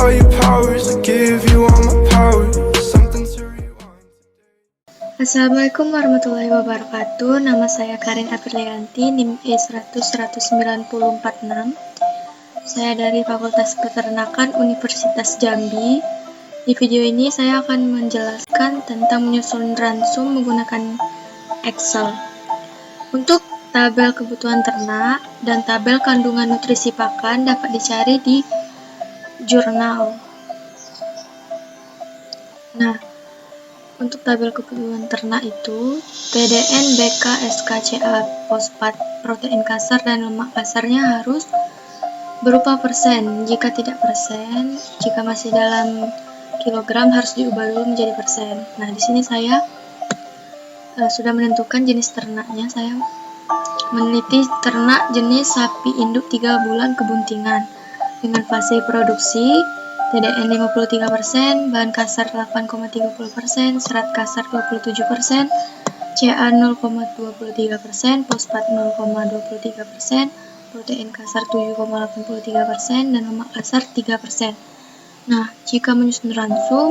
all your powers, I give you all my power. Something to rewind. Assalamualaikum warahmatullahi wabarakatuh. Nama saya Karin Aprilianti, NIM E100-19046. Saya dari Fakultas Peternakan Universitas Jambi. Di video ini saya akan menjelaskan tentang menyusun ransum menggunakan Excel. Untuk tabel kebutuhan ternak dan tabel kandungan nutrisi pakan dapat dicari di jurnal. Nah, untuk tabel kebutuhan ternak itu, TDN, BK, SK, CA, fosfat, protein kasar, dan lemak kasarnya harus berupa persen. Jika tidak persen, jika masih dalam kilogram harus diubah dulu menjadi persen. Nah, di sini saya sudah menentukan jenis ternaknya. Saya meneliti ternak jenis sapi induk 3 bulan kebuntingan dengan fase produksi. TDN 53%, bahan kasar 8,30%, serat kasar 27%, CA 0,23%, fosfat 0,23%, protein kasar 7,83%, dan lemak kasar 3%. Nah, jika menyusun ransum,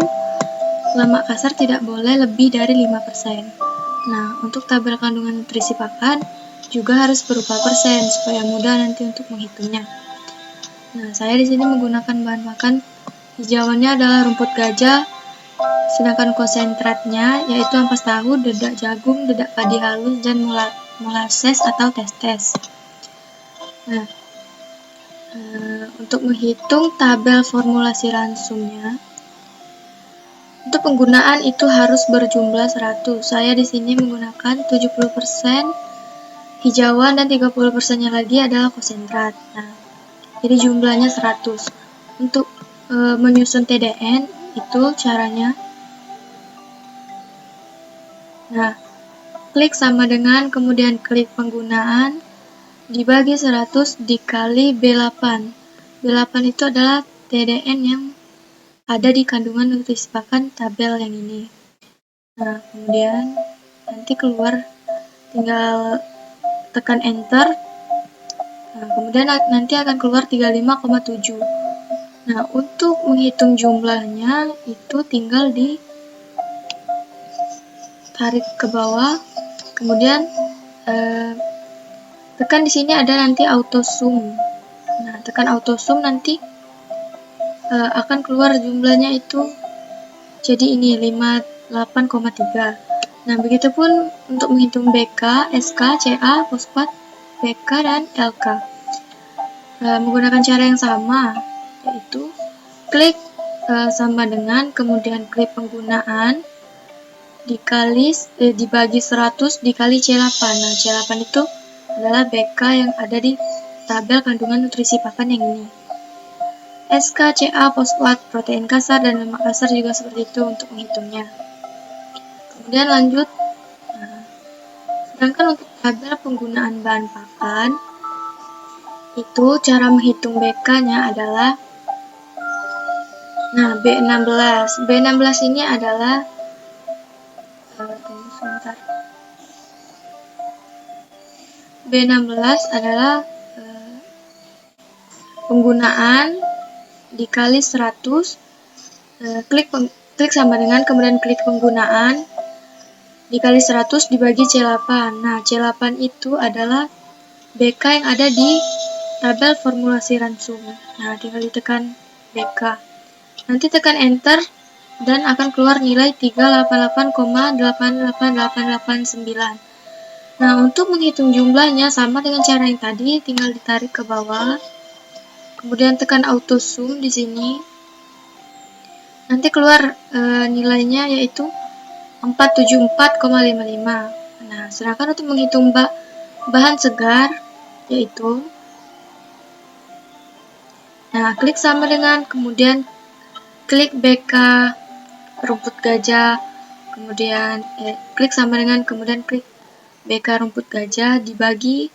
lemak kasar tidak boleh lebih dari 5%. Nah, untuk tabel kandungan nutrisi pakan juga harus berupa persen supaya mudah nanti untuk menghitungnya. Nah, saya di sini menggunakan bahan makan hijauannya adalah rumput gajah, sedangkan konsentratnya yaitu ampas tahu, dedak jagung, dedak padi halus, dan molasses atau tes-tes. Nah, untuk menghitung tabel formulasi ransumnya, untuk penggunaan itu harus berjumlah 100. Saya di sini menggunakan 70% hijauan dan 30%-nya lagi adalah konsentrat. Nah, jadi jumlahnya 100. Untuk menyusun TDN itu caranya. Nah, klik sama dengan, kemudian klik penggunaan, dibagi 100 dikali B8. B8 itu adalah TDN yang ada di kandungan nutrisi pakan tabel yang ini. Nah, kemudian nanti keluar, tinggal tekan enter. Nah, kemudian nanti akan keluar 35,7. Nah, untuk menghitung jumlahnya itu tinggal ditarik ke bawah, kemudian tekan di sini ada nanti auto sum. Nah, tekan auto sum nanti akan keluar jumlahnya itu jadi ini 58,3. Nah, begitupun untuk menghitung BK, SK, CA, fosfat, BK, dan LK. Menggunakan cara yang sama, yaitu klik sama dengan, kemudian klik penggunaan, dibagi 100 dikali C8. Nah, C8 itu adalah BK yang ada di tabel kandungan nutrisi pakan yang ini. SK, CA, fosfat, protein kasar, dan lemak kasar juga seperti itu untuk menghitungnya. Kemudian lanjut. Nah, sedangkan untuk tabel penggunaan bahan pakan, itu cara menghitung BK-nya adalah, nah, B16. B16 ini adalah, tunggu sebentar. B16 adalah penggunaan dikali 100, klik sama dengan, kemudian klik penggunaan, dikali 100 dibagi C8. Nah, C8 itu adalah BK yang ada di tabel formulasi ransum. Nah, tinggal ditekan BK. Nanti tekan enter dan akan keluar nilai 388,88889. Nah, untuk menghitung jumlahnya sama dengan cara yang tadi, tinggal ditarik ke bawah. Kemudian tekan auto sum di sini. Nanti keluar nilainya yaitu 474,55. Nah, sedangkan untuk menghitung bahan segar yaitu, nah, klik sama dengan, kemudian klik BK rumput gajah, kemudian klik sama dengan, kemudian klik BK rumput gajah dibagi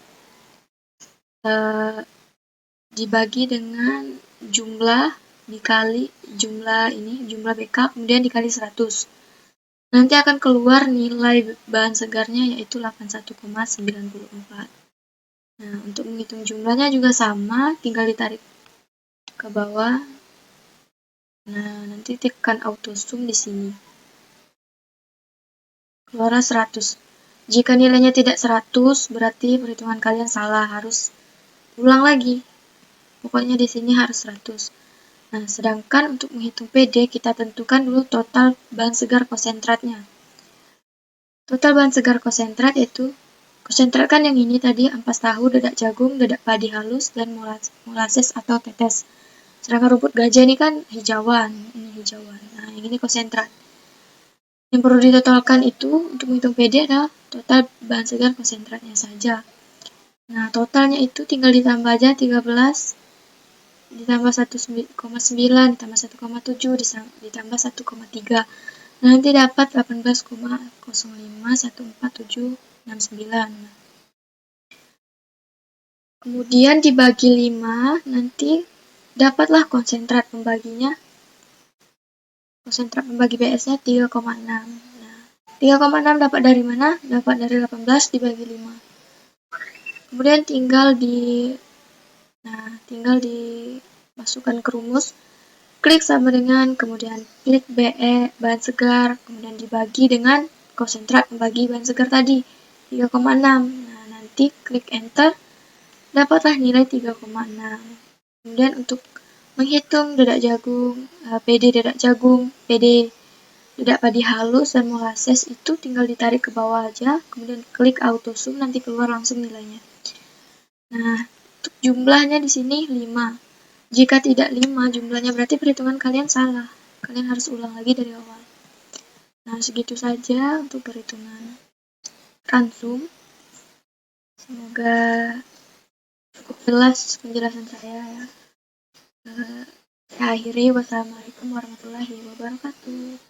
dengan jumlah dikali jumlah BK, kemudian dikali 100. Nanti akan keluar nilai bahan segarnya yaitu 81,94. Nah, untuk menghitung jumlahnya juga sama, tinggal ditarik ke bawah. Nah, nanti tekan auto sum di sini. Keluar 100. Jika nilainya tidak 100, berarti perhitungan kalian salah, harus ulang lagi. Pokoknya di sini harus 100. Nah, sedangkan untuk menghitung PD, kita tentukan dulu total bahan segar konsentratnya. Total bahan segar konsentrat yaitu konsentrat kan yang ini tadi, ampas tahu, dedak jagung, dedak padi halus, dan molasses atau tetes. Sedangkan rumput gajah ini kan hijauan, ini hijauan. Nah, yang ini konsentrat. Yang perlu ditotalkan itu untuk menghitung PD adalah total bahan segar konsentratnya saja. Nah, totalnya itu tinggal ditambah aja 13 ditambah 1,9 ditambah 1,7 ditambah 1,3. Nanti dapat 18,051479. Kemudian dibagi 5, nanti dapatlah konsentrat pembaginya. Konsentrat pembagi BS-nya 3,6. Nah, 3,6 dapat dari mana? Dapat dari 18 dibagi 5. Kemudian tinggal dimasukkan ke rumus. Klik sama dengan, kemudian klik BE bahan segar, kemudian dibagi dengan konsentrat pembagi bahan segar tadi 3,6. Nah, nanti klik enter, dapatlah nilai 3,6. Kemudian untuk menghitung dedak jagung, PD dedak jagung, PD dedak padi halus dan molasses itu tinggal ditarik ke bawah aja, kemudian klik auto sum, nanti keluar langsung nilainya. Nah, untuk jumlahnya di sini 5. Jika tidak 5 jumlahnya, berarti perhitungan kalian salah. Kalian harus ulang lagi dari awal. Nah, segitu saja untuk perhitungan ransum. Semoga cukup jelas penjelasan saya ya. Saya akhiri. Wassalamualaikum warahmatullahi wabarakatuh.